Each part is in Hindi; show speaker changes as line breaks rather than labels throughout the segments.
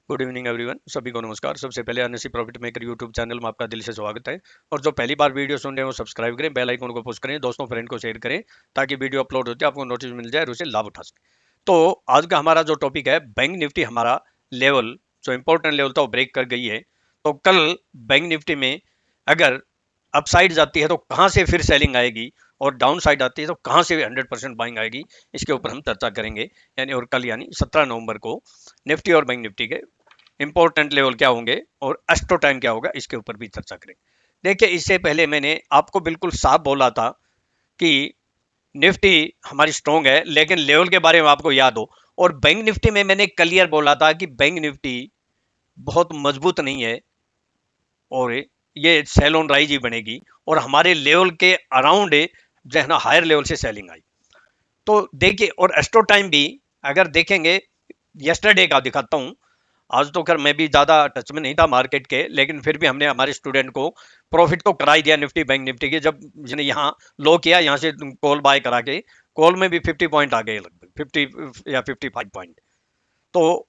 गुड इवनिंग एवरीवन, सभी को नमस्कार। सबसे पहले NSC profit maker YouTube channel में आपका दिल से स्वागत है। और जो पहली बार वीडियो सुन रहे हैं वो सब्सक्राइब करें, बेल आइकन को पुश करें, दोस्तों फ्रेंड को शेयर करें ताकि वीडियो अपलोड होते आपको नोटिस मिल जाए और उसे लाभ उठा सकें। तो आज का हमारा जो टॉपिक है, बैंक निफ्टी हमारा लेवल जो इंपॉर्टेंट लेवल था वो ब्रेक कर गई है। तो कल बैंक निफ्टी में अगर अपसाइड जाती है तो कहाँ से फिर सेलिंग आएगी और डाउन साइड आती है तो कहाँ से 100% बाइंग आएगी, इसके ऊपर हम चर्चा करेंगे। यानी और कल यानी 17 नवंबर को निफ्टी और बैंक निफ्टी के इंपॉर्टेंट लेवल क्या होंगे और एस्ट्रो टाइम क्या होगा, इसके ऊपर भी चर्चा करेंगे। देखिए, इससे पहले मैंने आपको बिल्कुल साफ बोला था कि निफ्टी हमारी स्ट्रॉन्ग है, लेकिन लेवल के बारे में आपको याद हो। और बैंक निफ्टी में मैंने क्लियर बोला था कि बैंक निफ्टी बहुत मजबूत नहीं है और ये सेल ऑन राइज ही बनेगी और हमारे लेवल के अराउंड जो है ना हायर लेवल से सेलिंग आई। तो देखिए, और एस्ट्रो टाइम भी अगर देखेंगे, यस्टरडे का दिखाता हूं। आज तो खैर मैं भी ज़्यादा टच में नहीं था मार्केट के, लेकिन फिर भी हमने हमारे स्टूडेंट को प्रॉफिट तो करा ही दिया निफ्टी बैंक निफ्टी के। जब जिन्हें यहाँ लो किया, यहाँ से कॉल बाय करा के कॉल में भी 50 पॉइंट आ गए, लगभग 50 या 55 पॉइंट। तो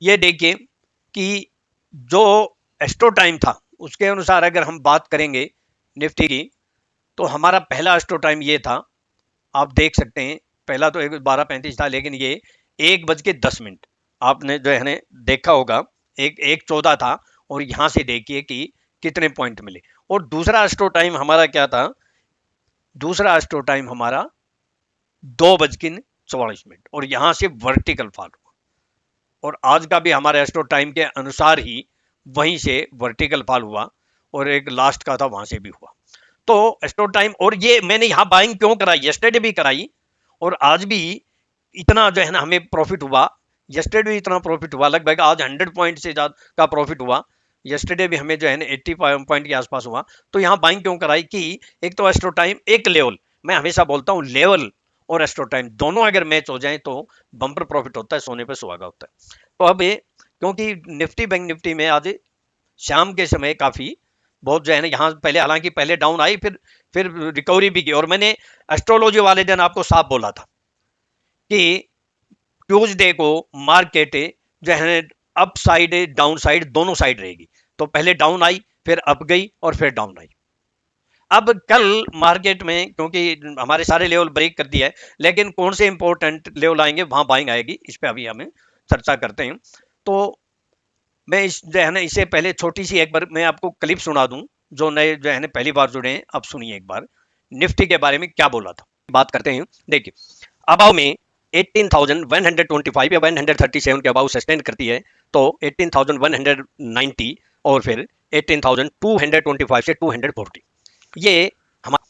ये देखिए कि जो एस्ट्रो टाइम था उसके अनुसार अगर हम बात करेंगे निफ्टी की, तो हमारा पहला एस्ट्रो टाइम ये था, आप देख सकते हैं। पहला तो 12:35 था, लेकिन ये 1:10 आपने जो है देखा होगा, 1:14 था। और यहां से देखिए कि कितने पॉइंट मिले। और दूसरा एस्ट्रो टाइम हमारा क्या था? दूसरा एस्ट्रो टाइम हमारा 2:44 और यहां से वर्टिकल फॉल हुआ। और आज का भी हमारे एस्ट्रो टाइम के अनुसार ही वहीं से वर्टिकल फॉल हुआ और एक लास्ट का था, वहां से भी हुआ। तो एस्ट्रो टाइम, और ये मैंने यहां बाइंग क्यों कराई, यस्टरडे भी कराई और आज भी इतना जो है ना हमें प्रॉफिट हुआ। यस्टरडे भी इतना प्रॉफिट हुआ, लगभग आज 100 पॉइंट से ज्यादा का प्रॉफिट हुआ। यस्टरडे भी हमें जो है ना 80 पॉइंट के आसपास हुआ। तो यहाँ बाइंग क्यों कराई कि एक तो एस्ट्रो टाइम, एक लेवल। मैं हमेशा बोलता हूँ लेवल और एस्ट्रो टाइम दोनों अगर मैच हो जाए तो बम्पर प्रॉफिट होता है, सोने पे सुहागा होता है। तो अब ये, क्योंकि निफ्टी बैंक निफ्टी में आज शाम के समय काफी बहुत जो है ना यहाँ पहले, हालांकि पहले डाउन आई, फिर रिकवरी भी की। और मैंने एस्ट्रोलॉजी वाले दिन आपको साफ बोला था कि ट्यूसडे को मार्केट जो है अप साइड डाउन साइड दोनों साइड रहेगी। तो पहले डाउन आई, फिर अप गई और फिर डाउन आई। अब कल मार्केट में क्योंकि हमारे सारे लेवल ब्रेक कर दिया है, लेकिन कौन से इंपॉर्टेंट लेवल आएंगे वहां बाइंग आएगी, इस पे अभी हमें चर्चा करते हैं। तो मैं इस जो है ना, इससे पहले छोटी सी एक बार मैं आपको क्लिप सुना दूं। जो नए जो है ना पहली बार जुड़े हैं, अब सुनिए एक बार निफ्टी के बारे में क्या बोला था। बात करते हैं। देखिए, अबाव में 18,125 या 137 के अबाव सस्टेन करती है, तो 18,190 और फिर 18,225 से 240 ये हमारा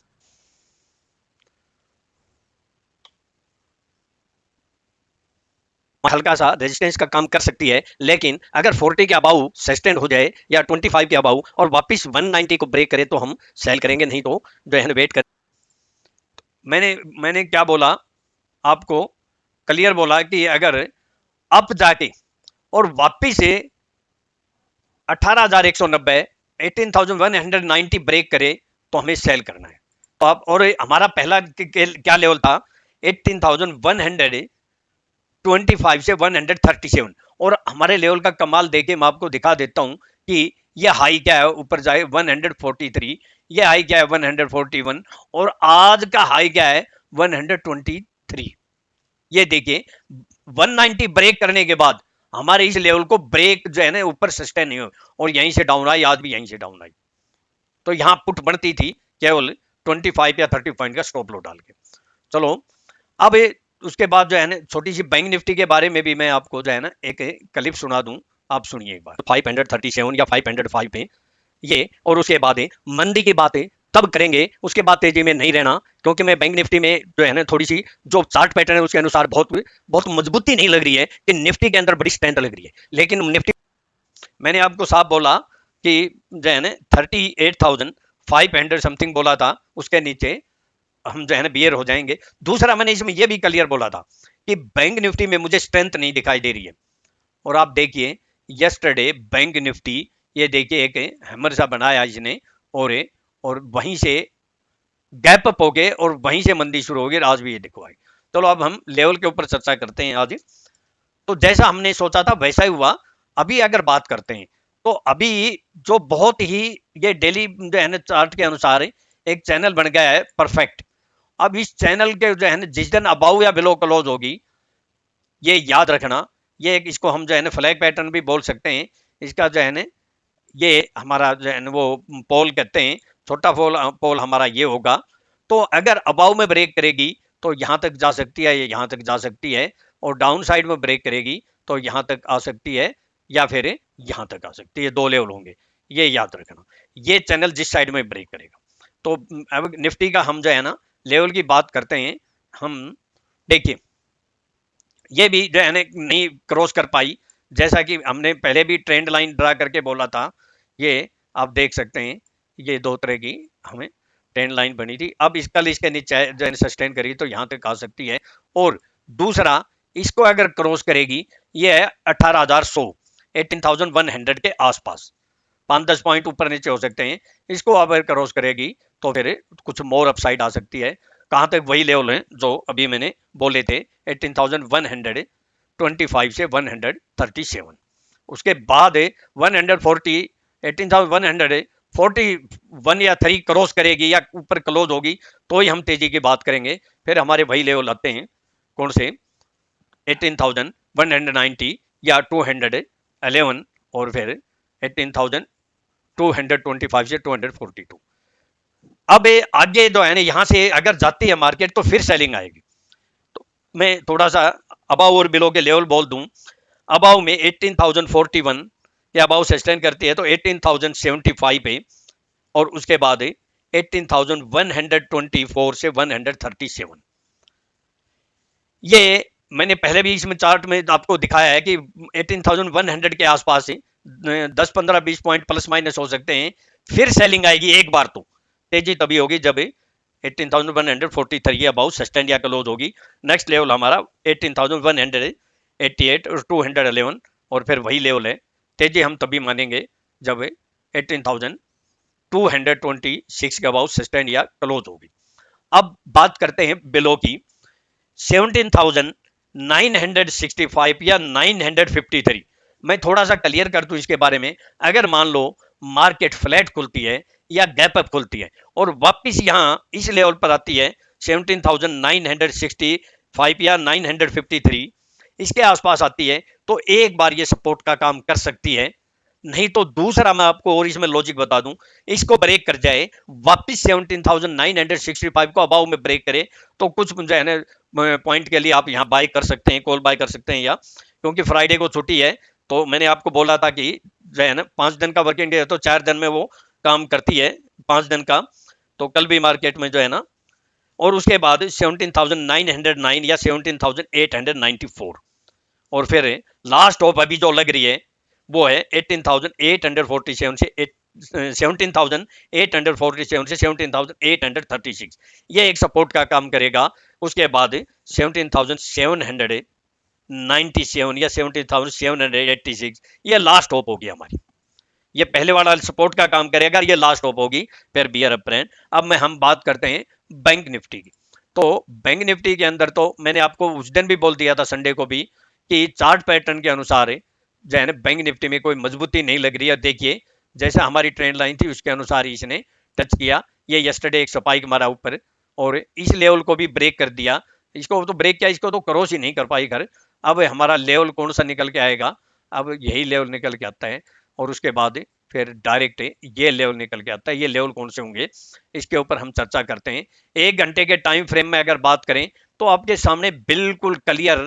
हल्का सा रेजिस्टेंस का काम कर सकती है। लेकिन अगर 40 के अबाउ सस्टेन हो जाए या 25 के अबाउ और वापस 190 को ब्रेक करे तो हम सेल करेंगे, नहीं तो जो है वेट कर। मैंने मैंने क्या बोला आपको, क्लियर बोला कि अगर अप जाके और वापिस से 18,190 18,190 ब्रेक करे तो हमें सेल करना है। तो आप, और हमारा पहला क्या लेवल था? 18,125 से 137। और हमारे लेवल का कमाल देखिए, मैं आपको दिखा देता हूं कि ये हाई क्या है, ऊपर जाए 143, ये हाई क्या है 141 और आज का हाई क्या है 123। ये देखिए, 190 ब्रेक करने के बाद हमारे इस लेवल को ब्रेक जो है ना ऊपर सस्टेन नहीं हो और यहीं से डाउन आई, आज भी यहीं से डाउन आई। तो यहां पुट बनती थी केवल 25 या 30 पॉइंट का स्टॉप लो डाल के। चलो, अब उसके बाद जो है ना छोटी सी बैंक निफ्टी के बारे में भी मैं आपको जो है ना एक क्लिप सुना दूं, आप सुनिए एक बार। 537 या 505 पे ये, और उसके बाद मंदी की बातें तब करेंगे, उसके बाद तेजी में नहीं रहना। क्योंकि मैं बैंक निफ्टी में जो है ना थोड़ी सी जो चार्ट पैटर्न है उसके अनुसार बहुत बहुत मजबूती नहीं लग रही है कि निफ्टी के अंदर बड़ी स्ट्रेंथ लग रही है। लेकिन निफ्टी, मैंने आपको साफ बोला कि जो है ना 38,500 समथिंग बोला था, उसके नीचे हम जो है ना बियर हो जाएंगे। दूसरा, मैंने इसमें यह भी क्लियर बोला था कि बैंक निफ्टी में मुझे स्ट्रेंथ नहीं दिखाई दे रही है। और आप देखिए, यस्टरडे बैंक निफ्टी, ये देखिए एक हैमर सा बनाया इसने और वहीं से गैप अप हो गए और वहीं से मंदी शुरू हो गई। आज भी ये देखो भाई। चलो, अब हम लेवल के ऊपर चर्चा करते हैं आज। तो जैसा हमने सोचा था वैसा ही हुआ। अभी अगर बात करते हैं तो अभी जो बहुत ही ये डेली जो है ना चार्ट के अनुसार एक चैनल बन गया है परफेक्ट। अब इस चैनल के जो है ना जिस दिन अबाउ या बिलो क्लोज होगी, ये याद रखना, ये इसको हम जो है ना फ्लैग पैटर्न भी बोल सकते हैं। इसका जो है ना ये हमारा जो है ना वो पोल कहते हैं, छोटा पोल पोल हमारा ये होगा। तो अगर अबाउ में ब्रेक करेगी तो यहां तक जा सकती है, ये यहां तक जा सकती है, और डाउन साइड में ब्रेक करेगी तो यहां तक आ सकती है, या फिर यहां तक आ सकती है। दो लेवल होंगे, ये याद रखना, ये चैनल जिस साइड में ब्रेक करेगा। तो अब निफ्टी का हम जो है ना लेवल की बात करते हैं। हम देखिए ये भी जो है ना नहीं क्रॉस कर पाई, जैसा कि हमने पहले भी ट्रेंड लाइन ड्रा करके बोला था। ये आप देख सकते हैं, ये दो तरह की हमें ट्रेंड लाइन बनी थी। अब इस कल इसके नीचे जो है सस्टेन करी तो यहाँ तक आ सकती है। और दूसरा, इसको अगर क्रॉस करेगी, ये है 18,100, 18,100 के आसपास, 5-10 पॉइंट ऊपर नीचे हो सकते हैं। इसको अगर क्रॉस करेगी तो फिर कुछ मोर अपसाइड आ सकती है। कहाँ तक? वही लेवल है जो अभी मैंने बोले थे, 18,125 से 137। उसके बाद 140, 18,141 या 3 क्रॉस करेगी या ऊपर क्लोज होगी तो ही हम तेजी की बात करेंगे। फिर हमारे वही लेवल आते हैं, कौन से? 18,190 या 211, और फिर 18,225 से 242। अब आगे जो है ना यहां से अगर जाती है मार्केट तो फिर सेलिंग आएगी। तो मैं थोड़ा सा अबाव और बिलो के लेवल बोल दूं। अबाव में 18,041 के अबाव सस्टेन करती है तो 18,075 पे, और उसके बाद 18,124 से 137। ये मैंने पहले भी इसमें चार्ट में आपको दिखाया है कि 18,100 के आसपास 10-15-20 पॉइंट प्लस माइनस हो सकते हैं। फिर सेलिंग आएगी एक बार, तो तेजी तभी होगी जब 18,143 अबाउ सस्टेन या क्लोज होगी। नेक्स्ट लेवल हमारा 18,188 और 211, और फिर वही लेवल है। तेजी हम तभी मानेंगे जब 18,226 के अबाउ सस्टेन या क्लोज होगी। अब बात करते हैं बिलो की, 17,965 या 953। मैं थोड़ा सा क्लियर कर दूं इसके बारे में। अगर मान लो मार्केट फ्लैट खुलती है या गैप अप खुलती है और वापस यहां इस लेवल पर आती है 17,965 या 953, इसके आसपास आती है, तो एक बार ये सपोर्ट का काम कर सकती है। नहीं तो दूसरा मैं आपको और इसमें लॉजिक बता दूं, इसको ब्रेक कर जाए, वापस 17,965 को अबाव में ब्रेक करे, तो कुछ जो है ना पॉइंट के लिए आप यहां बाय कर सकते हैं, कॉल बाय कर सकते हैं। या क्योंकि फ्राइडे को छुट्टी है, तो मैंने आपको बोला था कि जो है ना 5 दिन का वर्किंग डे है, तो 4 दिन में वो काम करती है, 5 दिन का। तो कल भी मार्केट में जो है ना, और उसके बाद 17,909 या 17,894, और फिर लास्ट ऑफ अभी जो लग रही है वो है 18,847 से 17,847 से 17,836। ये एक सपोर्ट का काम करेगा। उसके बाद 17,797 या 17,786 ये लास्ट होप होगी हमारी। ये पहले वाला सपोर्ट का काम करेगा, ये लास्ट होप होगी, फिर बियर अप ट्रेंड। अब मैं हम बात करते हैं बैंक निफ्टी की। तो बैंक निफ्टी के अंदर तो मैंने आपको उस दिन भी बोल दिया था, संडे को भी, कि चार्ट पैटर्न के अनुसार जो है ना बैंक निफ्टी में कोई मजबूती नहीं लग रही है। देखिए जैसे हमारी ट्रेंड लाइन थी उसके अनुसार ही इसने टच किया। ये यस्टरडे एक स्पाइक मारा ऊपर और इस लेवल को भी ब्रेक कर दिया। इसको तो ब्रेक किया, इसको तो क्रॉस ही नहीं कर पाई घर। अब हमारा लेवल कौन सा निकल के आएगा? अब यही लेवल निकल के आता है, और उसके बाद फिर डायरेक्ट ये लेवल निकल के आता है। ये लेवल कौन से होंगे इसके ऊपर हम चर्चा करते हैं। 1 घंटे के टाइम फ्रेम में अगर बात करें तो आपके सामने बिल्कुल क्लियर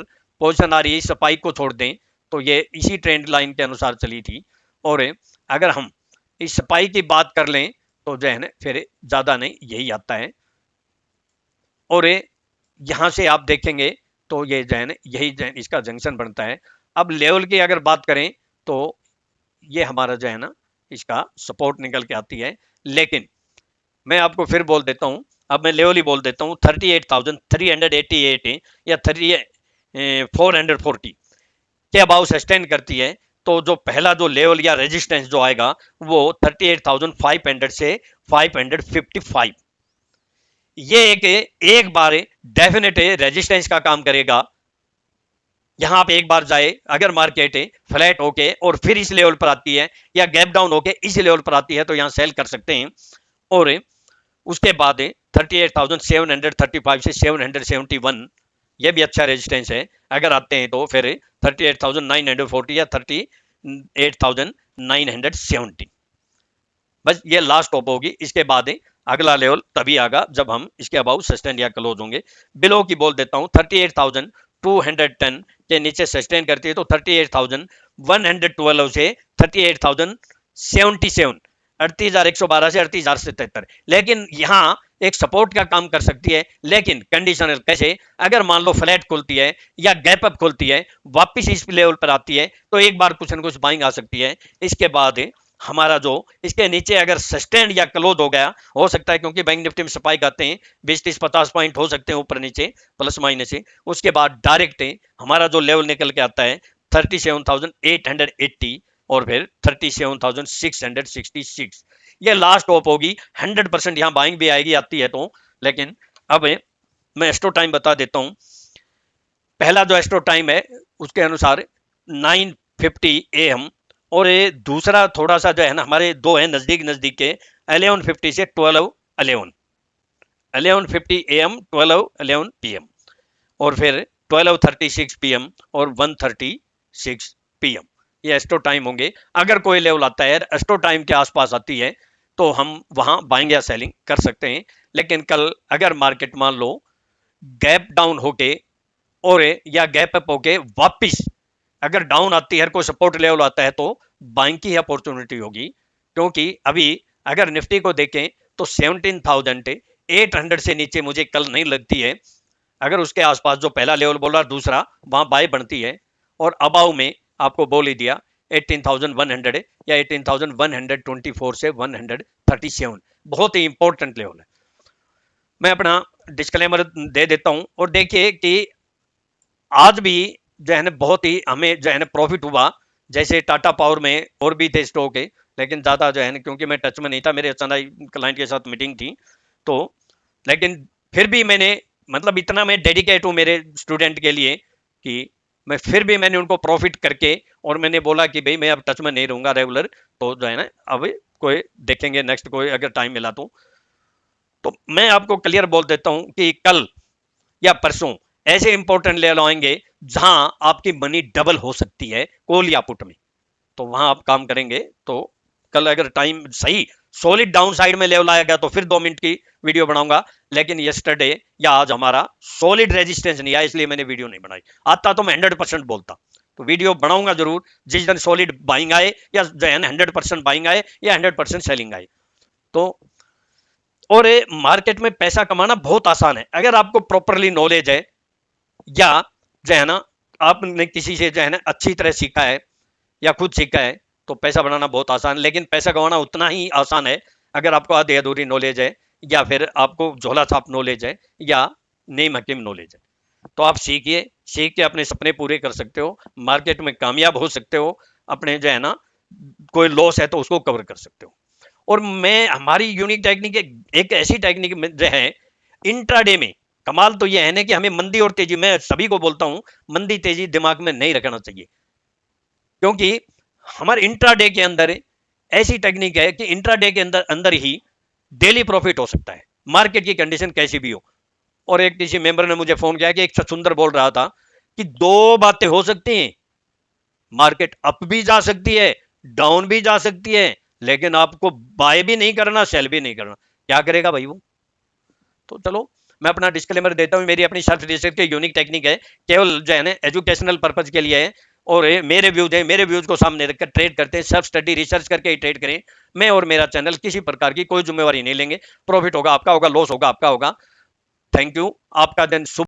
पोजिशन आ रही है। स्पाइक को छोड़ दें तो ये इसी ट्रेंड लाइन के अनुसार चली थी, और अगर हम इस स्पाइक की बात कर लें तो जो है ना फिर ज्यादा नहीं यही आता है। और यहां से आप देखेंगे तो ये जो है ना यही इसका जंक्शन बनता है। अब लेवल की अगर बात करें तो ये हमारा जो है ना इसका सपोर्ट निकल के आती है। लेकिन मैं आपको फिर बोल देता हूं, अब मैं लेवल ही बोल देता हूं, 38,388 या 440 के अबाउ सस्टेन करती है, तो जो पहला जो लेवल या रेजिस्टेंस जो आएगा वो 38,500 से 555। ये एक बार डेफिनेट रेजिस्टेंस का काम करेगा, यहाँ पे एक बार जाए, अगर मार्केट फ्लैट होके और फिर इस लेवल पर आती है या गैप डाउन होके इस लेवल पर आती है तो यहाँ सेल कर सकते हैं। और उसके बाद 38,735 से 771 ये भी अच्छा रेजिस्टेंस है, अगर आते हैं तो फिर 38,940 या 38,970 बस ये लास्ट टॉप होगी। इसके बाद अगला लेवल तभी आएगा जब हम इसके अबाउ सस्टेन या क्लोज होंगे। बिलो की बोल देता हूं 38,210 के नीचे सस्टेन करती है तो 38,112 से 38,077 38,112 से 38,077, लेकिन यहाँ एक सपोर्ट का काम कर सकती है, लेकिन कंडीशनल कैसे, अगर मान लो फ्लैट खुलती है या गैप अप खुलती है वापिस इस लेवल पर आती है तो एक बार कुछ न कुछ बाइंग आ सकती है। इसके बाद हमारा जो इसके नीचे अगर सस्टेन या क्लोज हो गया, हो सकता है क्योंकि बैंक निफ्टी में स्पाइक आते हैं 20-30-50 पॉइंट हो सकते हैं ऊपर नीचे प्लस माइनस से, उसके बाद डायरेक्ट हमारा जो लेवल निकल के आता है 37,880 और फिर 37,666 ये लास्ट टॉप होगी। 100% यहाँ बाइंग भी आएगी आती है तो, लेकिन अब मैं एस्ट्रो टाइम बता देता हूं। पहला जो एस्ट्रो टाइम है उसके अनुसार 950 AM और ये दूसरा थोड़ा सा जो है ना, हमारे दो है नजदीक नजदीक के 1150 से 1150 AM 1211 PM और फिर 1236 PM और 136 PM ये एस्ट्रो टाइम होंगे। अगर कोई लेवल आता है एस्ट्रो टाइम के आसपास आती है तो हम वहां बाइंग या सेलिंग कर सकते हैं। लेकिन कल अगर मार्केट मान लो गैप डाउन होके और या गैप अप होके वापिस अगर डाउन आती है, कोई सपोर्ट लेवल आता है तो बाइंग की अपॉर्चुनिटी होगी, क्योंकि अभी अगर निफ्टी को देखें तो 17,800 से नीचे मुझे कल नहीं लगती है। अगर उसके आसपास जो पहला लेवल बोला दूसरा वहां बाय बनती है और अबाउ में आपको बोल ही दिया 18,100 या 18,124 से 137 बहुत ही इंपॉर्टेंट लेवल है। मैं अपना डिस्क्लेमर दे देता हूं और देखिए कि आज भी जो है ना बहुत ही हमें जो है ना प्रॉफिट हुआ। जैसे टाटा पावर में और भी थे स्टॉक है, लेकिन ज्यादा जो है ना क्योंकि मैं टच में नहीं था, मेरे अचानक क्लाइंट के साथ मीटिंग थी तो, लेकिन फिर भी मैंने मतलब इतना मैं डेडिकेट हूँ मेरे स्टूडेंट के लिए कि मैं फिर भी मैंने उनको प्रॉफिट करके और मैंने बोला कि भाई मैं अब टच में नहीं रहूंगा रेगुलर, तो जो है ना अब कोई देखेंगे नेक्स्ट कोई अगर टाइम मिला तो मैं आपको क्लियर बोल देता हूं कि कल या परसों ऐसे इंपॉर्टेंट ले आएंगे जहां आपकी मनी डबल हो सकती है कॉल या पुट में, तो वहां आप काम करेंगे। तो कल अगर टाइम सही सॉलिड डाउन साइड में लेवल आएगा तो फिर 2 मिनट की वीडियो बनाऊंगा, लेकिन यस्टरडे या आज हमारा सॉलिड रेजिस्टेंस नहीं आया इसलिए मैंने वीडियो नहीं बनाई। आता तो मैं 100% बोलता, तो वीडियो बनाऊंगा जरूर जिस दिन सॉलिड बाइंग आए या जो है 100% बाइंग आए या 100% सेलिंग आए। तो और मार्केट में पैसा कमाना बहुत आसान है अगर आपको प्रॉपरली नॉलेज है या जो है ना आपने किसी से जो है ना अच्छी तरह सीखा है या खुद सीखा है तो पैसा बनाना बहुत आसान है। लेकिन पैसा कमाना उतना ही आसान है अगर आपको आधी अधूरी नॉलेज है या फिर आपको झोला छाप नॉलेज है या नेम हकीम नॉलेज है। तो आप सीखिए, सीख के अपने सपने पूरे कर सकते हो, मार्केट में कामयाब हो सकते हो, अपने जो है ना कोई लॉस है तो उसको कवर कर सकते हो। और मैं हमारी यूनिक टेक्निक एक ऐसी टेक्निक जो है इंट्राडे में कमाल तो यह है ना कि हमें मंदी और तेजी, मैं सभी को बोलता हूं मंदी तेजी दिमाग में नहीं रखना चाहिए, क्योंकि हमारे इंट्राडे के अंदर ऐसी टेक्निक है कि इंट्राडे के अंदर अंदर ही डेली प्रॉफिट हो सकता है मार्केट की कंडीशन कैसी भी हो। और एक किसी मेंबर ने मुझे फोन किया कि एक सुंदर बोल रहा था कि दो बातें हो सकती हैं, मार्केट अप भी जा सकती है डाउन भी जा सकती है, लेकिन आपको बाय भी नहीं करना सेल भी नहीं करना, क्या करेगा भाई वो। तो चलो मैं अपना डिस्क्लेमर देता हूं, मेरी अपनी सेल्फ रिसर्च की यूनिक टेक्निक है, केवल जो है ना एजुकेशनल पर्पज के लिए है और मेरे व्यूज है, मेरे व्यूज को सामने रखकर ट्रेड करते हैं, सेल्फ स्टडी रिसर्च करके ही ट्रेड करें। मैं और मेरा चैनल किसी प्रकार की कोई जिम्मेवारी नहीं लेंगे, प्रॉफिट होगा आपका होगा, लॉस होगा आपका होगा। थैंक यू, आपका दिन शुभ